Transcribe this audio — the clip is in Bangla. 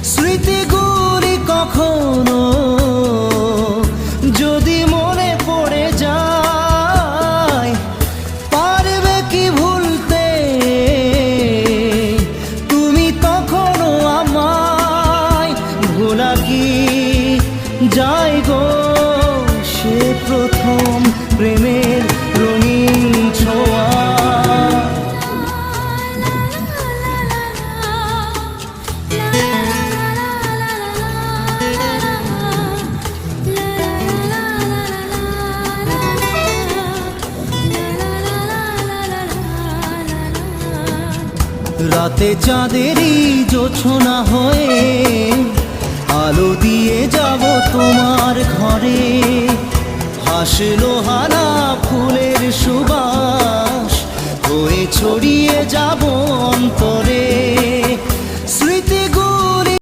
স্মৃতিগুলি কখনো যদি মনে পড়ে যায়, পারবে কি ভুলতে তুমি তখনো আমায়? ভোলা কি যায় গো সে প্রথম প্রেমের রঙিন ছোঁয়া? রাতে চাঁদেরই জোছনা হয়ে